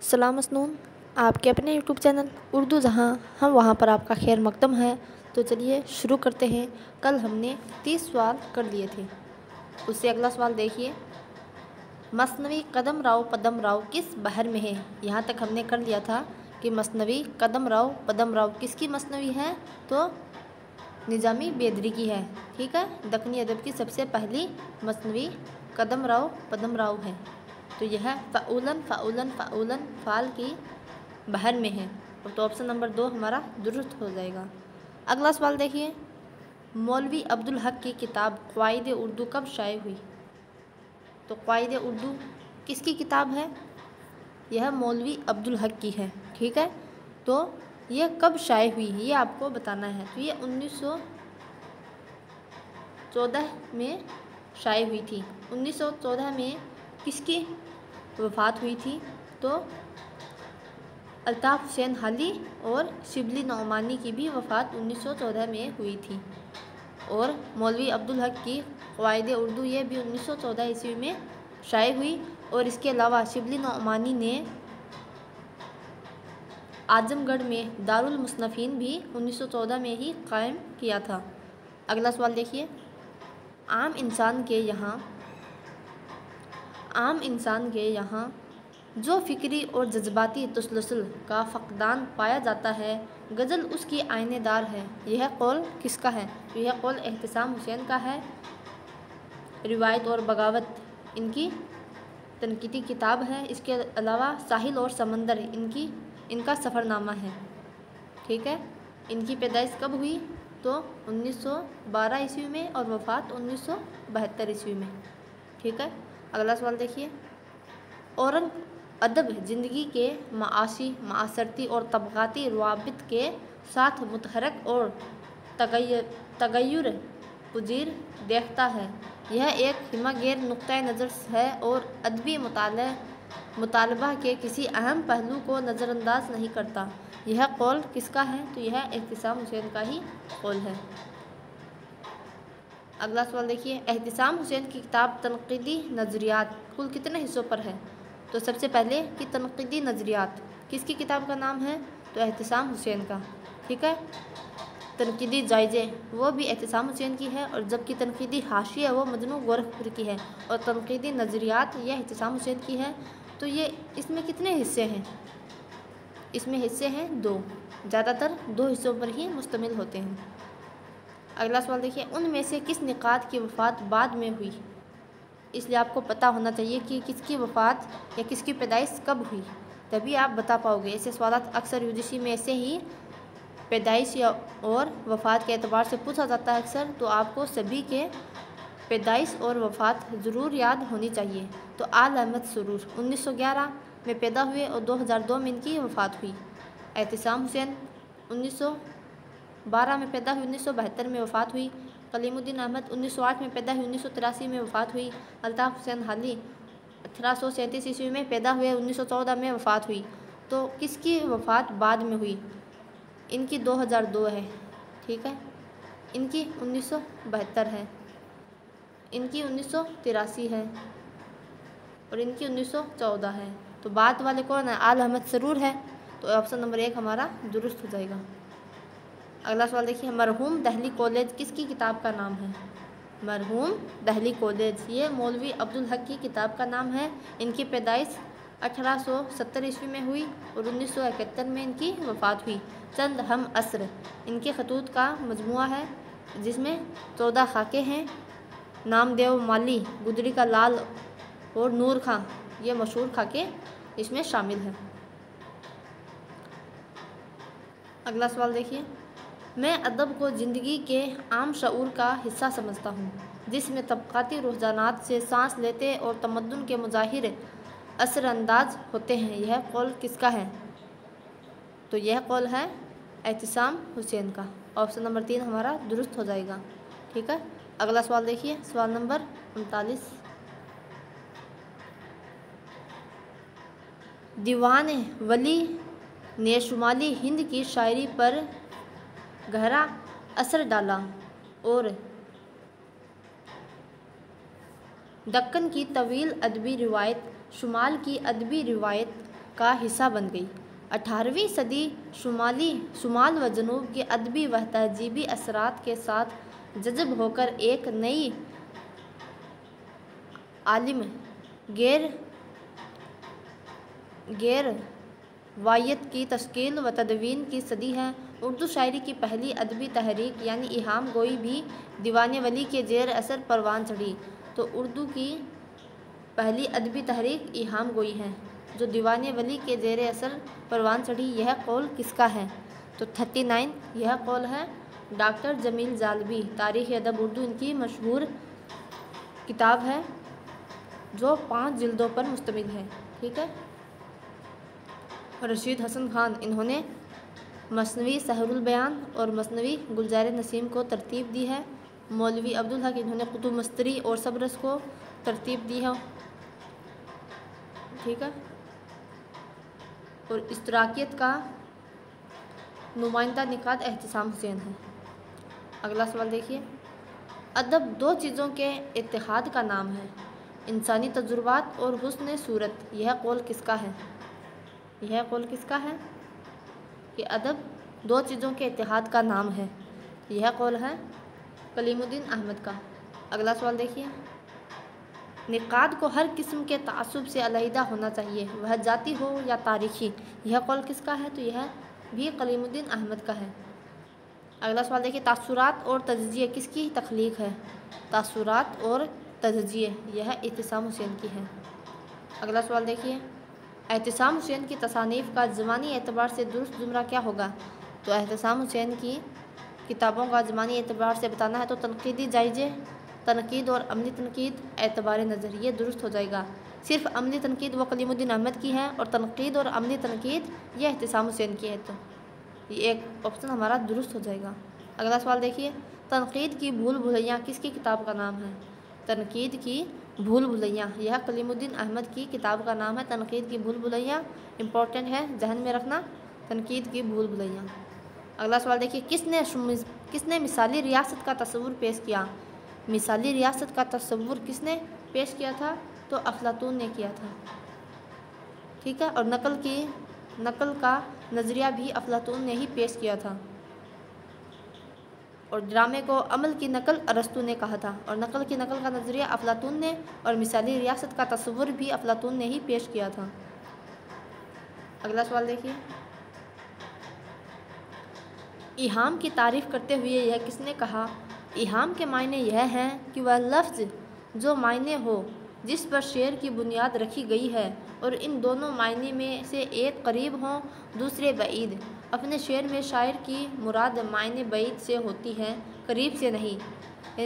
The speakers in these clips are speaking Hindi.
सलाम मसनून, आपके अपने यूट्यूब चैनल उर्दू जहाँ हम वहाँ पर आपका खैर मकदम है। तो चलिए शुरू करते हैं। कल हमने 30 सवाल कर लिए थे, उससे अगला सवाल देखिए। मसनवी कदम राव पदम राव किस बहर में है। यहाँ तक हमने कर लिया था कि मसनवी कदम राव पदम राव किसकी मसनवी है, तो निज़ामी बेदरी की है। ठीक है, दक्कनी अदब की सबसे पहली मसनवी कदम राव पदम राव है। तो यह फ़ाउलन फ़ाउलन फ़ाउलन फ़ाल की बहर में है, तो ऑप्शन नंबर 2 हमारा दुरुस्त हो जाएगा। अगला सवाल देखिए। मौलवी अब्दुल हक की किताब क़वाइद उर्दू कब शाये हुई। तो क़वाइद उर्दू किसकी किताब है, यह मौलवी अब्दुल हक की है। ठीक है, तो यह कब शाये हुई ये आपको बताना है। तो ये 1914 में शाये हुई थी। 1914 में किसकी वफ़ात हुई थी, तो अल्ताफ़ हुसैन हाली और शिबली नौमानी की भी वफ़ात 1914 में हुई थी। और मौलवी अब्दुल हक की क़वाइद उर्दू ये भी 1914 ईस्वी में शाये हुई। और इसके अलावा शिबली नौमानी ने आजमगढ़ में दारुल मुसन्नफ़ीन भी 1914 में ही कायम किया था। अगला सवाल देखिए। आम इंसान के यहाँ जो फ़िक्री और जज्बाती तसलसल का फ़क़दान पाया जाता है, गज़ल उसकी आइनेदार है। यह कौल किसका है, तो यह कौल एहतिसाम हुसैन का है। रिवायत और बगावत इनकी तनक़ीदी किताब है। इसके अलावा साहिल और समंदर इनका सफ़रनामा है। ठीक है, इनकी पैदाइश कब हुई, तो 1912 ईस्वी में और वफ़ात 1972 ईस्वी में। ठीक है, अगला सवाल देखिए। औरंग अदब ज़िंदगी के माशी मासरती और तबक़ाती रवाबित के साथ मुतहरक और तगय्युर पज़ीर देखता है। यह एक हिमागैर नुक्ता नज़र है और अदबी मुतालबा के किसी अहम पहलू को नज़रअंदाज नहीं करता। यह कौल किसका है, तो यह एहतिसाम हुसैन का ही कौल है। अगला सवाल देखिए। एहतिसाम हुसैन की किताब तनक़ीदी नज़रियात कुल कितने हिस्सों पर है, तो सबसे पहले कि तनक़ीदी नज़रियात किसकी किताब का नाम है, तो एहतिसाम हुसैन का। ठीक है, तनक़ीदी जायज़े वो भी एहतिसाम हुसैन की है, और जबकि तनक़ीदी हाशिया वो मजनू गोरखपुर की है, और तनक़ीदी नज़रियात ये एहतिसाम हुसैन की है। तो ये इसमें कितने हिस्से हैं, इसमें हिस्से हैं 2, ज़्यादातर 2 हिस्सों पर ही मुश्तमिल होते हैं। अगला सवाल देखिए। उनमें से किस निकात की वफ़ात बाद में हुई, इसलिए आपको पता होना चाहिए कि किसकी वफ़ात या किसकी पैदाइश कब हुई, तभी आप बता पाओगे। ऐसे सवाल अक्सर यूजीसी में ऐसे ही पैदाइश या और वफ़ात के एतबार से पूछा जाता है अक्सर, तो आपको सभी के पैदाइश और वफ़ात ज़रूर याद होनी चाहिए। तो आल अहमद सुरूर 1911 में पैदा हुए और 2002 में इनकी वफ़ात हुई। एहतिसाम हुसैन 1912 में पैदा हुई, 1972 में वफ़ात हुई। कलीमुद्दीन अहमद 1908 में पैदा हुई, 1983 में वफ़ात हुई। अल्ताफ़ हुसैन हाली 1837 ईस्वी में पैदा हुए, 1914 में वफ़ात हुई। तो किसकी वफ़ात बाद में हुई, इनकी 2002 है। ठीक है, इनकी 1972 है, इनकी 1983 है, और इनकी 1914 है। तो बाद वाले कौन है, आल अहमद सरूर है। तो ऑप्शन नंबर 1 हमारा दुरुस्त हो जाएगा। अगला सवाल देखिए। मरहूम दहली कॉलेज किसकी किताब का नाम है। मरहूम दहली कॉलेज ये मौलवी अब्दुल हक की किताब का नाम है। इनकी पैदाइश 1870 ईस्वी में हुई और 1971 में इनकी वफ़ात हुई। चंद हम असर इनके खतूत का मजमुआ है, जिसमें 14 खाके हैं। नामदेव माली, गुदरी का लाल और नूर खां ये मशहूर खाके इसमें शामिल हैं। अगला सवाल देखिए। मैं अदब को ज़िंदगी के आम शऊर का हिस्सा समझता हूँ, जिसमें तबक़ाती रुझानात से सांस लेते और तमद्दुन के मुज़ाहिर असरअंदाज होते हैं। यह कौल किसका है, तो यह कौल है एहतिसाम हुसैन का। ऑप्शन नंबर 3 हमारा दुरुस्त हो जाएगा। ठीक है, अगला सवाल देखिए। सवाल नंबर 39। दीवान वली ने शुमाली हिंद की शायरी पर गहरा असर डाला और दक्कन की तवील अदबी रिवायत, शुमाल की अदबी रिवायत का हिस्सा बन गई। 18वीं सदी शुमाल व जनूब के अदबी व तहजीबी असरात के साथ जज़ब होकर एक नई आलिम गैर वायत की तश्कील व तदवीन की सदी है। उर्दू शायरी की पहली अदबी तहरीक यानी इहाम गोई भी दीवान वली के ज़ेर असर परवान चढ़ी। तो उर्दू की पहली अदबी तहरीक इहाम गोई है जो दीवान वली के ज़ेर असर परवान चढ़ी। यह कौल किसका है? तो 39 यह कौल है डॉक्टर जमील जालबी। तारीख़ अदब उर्दू इनकी मशहूर किताब है जो 5 जिल्दों पर मुश्तमिल है। ठीक है। रशीद हसन खान इन्होंने मसनवी सहरुल बयान और मसनवी गुलजार नसीम को तरतीब दी है। मौलवी अब्दुल हक इन्होंने कुतुब मस्तरी और सबरस को तरतीब दी है। ठीक है। और इश्तराकियत का नुमाइंदा निकात एहतिसाम हुसैन है। अगला सवाल देखिए, अदब दो चीज़ों के इत्तेहाद का नाम है, इंसानी तजुर्बात और हुस्न सूरत। यह कौल किसका है? यह कौल किसका है कि अदब दो चीज़ों के इत्तेहाद का नाम है? यह कौल है कलीमुद्दीन अहमद का। अगला सवाल देखिए, निकाद को हर किस्म के तासुब से अलहदा होना चाहिए, वह जाती हो या तारीखी। यह कौल किसका है? तो यह भी कलीमुद्दीन अहमद का है। अगला सवाल देखिए, तासुरात और तज़किया किसकी तख्लीक है? तासुरात और तज़किया यह एहतिसाम हुसैन की है। अगला सवाल देखिए, एहतिसाम हुसैन की तसानीफ़ का ज़मानी एतबार से दुरुस्त जुमरा क्या होगा? तो एहतिसाम हुसैन की किताबों का ज़मानी एतबार से बताना है तो तनकीदी जायज़े, तनकीद और अमली तनकीद, एतबार नज़र, ये दुरुस्त हो जाएगा। सिर्फ अमली तनकीद वो कलीमुद्दीन अहमद की है और तनकीद और अमली तनकीद ये एहतिसाम हुसैन की है। तो ये एक ऑप्शन हमारा दुरुस्त हो जाएगा। अगला सवाल देखिए, तनकीद की भूल भुलैया किसकी किताब का नाम है? तनकीद की भूल भुलैया यह कलीमुद्दीन अहमद की किताब का नाम है। तनकीद की भूल भुलैया इम्पोर्टेंट है, जहन में रखना, तनकीद की भूल भुलैया। अगला सवाल देखिए, किसने मिसाली रियासत का तस्वुर पेश किया? मिसाली रियासत का तस्वुर किसने पेश किया था? तो अफलातून ने किया था। ठीक है। और नकल का नज़रिया भी अफलातून ने ही पेश किया था। और ड्रामे को अमल की नकल अरस्तू ने कहा था और नकल की नकल का नज़रिया अफलातून ने और मिसाली रियासत का तस्वुर भी अफलातून ने ही पेश किया था। अगला सवाल देखिए, इहाम की तारीफ़ करते हुए यह किसने कहा? इहाम के मायने यह हैं कि वह लफ्ज़ जो मायने हो जिस पर शेर की बुनियाद रखी गई है और इन दोनों मायने में से एक करीब हों दूसरे बईद। अपने शेर में शायर की मुराद मायने बईद से होती है, करीब से नहीं।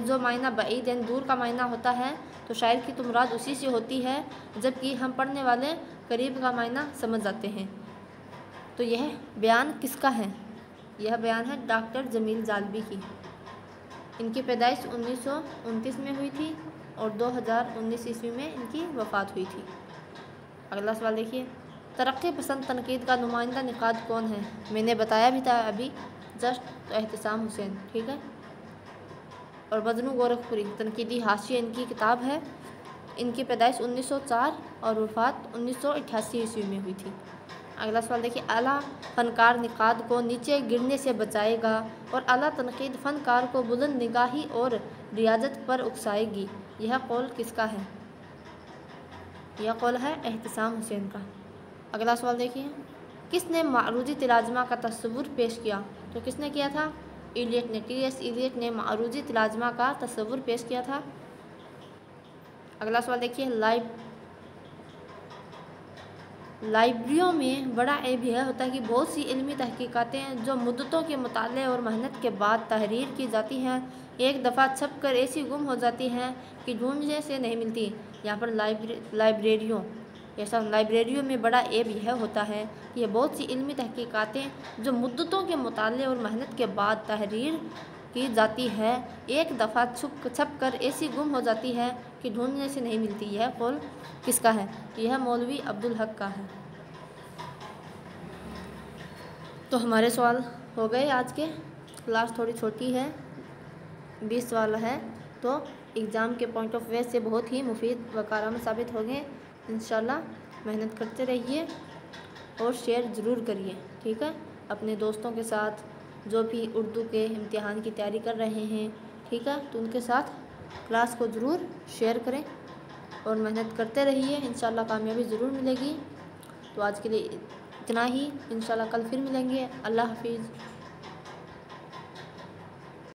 जो मायना बईद यानी दूर का मायना होता है तो शायर की तो मुराद उसी से होती है, जबकि हम पढ़ने वाले करीब का मायना समझ जाते हैं। तो यह बयान किसका है? यह बयान है डॉक्टर जमील जालबी की। इनकी पैदाइश 1929 में हुई थी और 2019 ईस्वी में इनकी वफ़ात हुई थी। अगला सवाल देखिए, तरक्की पसंद तनकीद का नुमाइंदा निकाद कौन है? मैंने बताया भी था अभी जस्ट, तो एहतिसाम हुसैन। ठीक है। और मजनू गोरखपुरी तनकीदी हाशिया इनकी किताब है। इनकी पैदाइश 1904 और वफ़ात 1988 ईस्वी में हुई थी। अगला सवाल देखिए, आला फ़नकार निकाद को नीचे गिरने से बचाएगा और आला तनकीद फ़नकार को बुलंद निगाही और रियाजत पर उकसाएगी। यह कौल किसका है? यह कौल है एहतिसाम हुसैन का। अगला सवाल देखिए, किसने मारूजी तिलाजमा का तस्वुर पेश किया? तो किसने किया था? इलियट ने। टी.एस. इलियट ने मारूजी तिलाजमा का तस्वुर पेश किया था। अगला सवाल देखिए, लाइब्रेरियों में बड़ा ऐब यह होता है कि बहुत सी इल्मी तहकीकातें जो मुद्दतों के मुताले और मेहनत के बाद तहरीर की जाती हैं एक दफ़ा छप कर ऐसी गुम हो जाती हैं कि ढूंढने से नहीं मिलती। यहाँ पर लाइब्रेरियों में बड़ा ऐब यह होता है कि ये बहुत सी इल्मी तहकीकातें जो मुद्दतों के मुताले और मेहनत के बाद तहरीर की जाती है एक दफ़ा छप कर ऐसी गुम हो जाती है कि ढूंढने से नहीं मिलती। यह कौल किसका है? यह मौलवी अब्दुल हक का है। तो हमारे सवाल हो गए आज के। क्लास थोड़ी छोटी है, 20 सवाल है, तो एग्ज़ाम के पॉइंट ऑफ व्यू से बहुत ही मुफीद व कारगर साबित होंगे। इंशाल्लाह मेहनत करते रहिए। और शेयर ज़रूर करिए, ठीक है, अपने दोस्तों के साथ जो भी उर्दू के इम्तिहान की तैयारी कर रहे हैं, ठीक है, तो उनके साथ क्लास को ज़रूर शेयर करें और मेहनत करते रहिए, इंशाल्लाह कामयाबी ज़रूर मिलेगी। तो आज के लिए इतना ही, इंशाल्लाह कल फिर मिलेंगे। अल्लाह हाफिज़।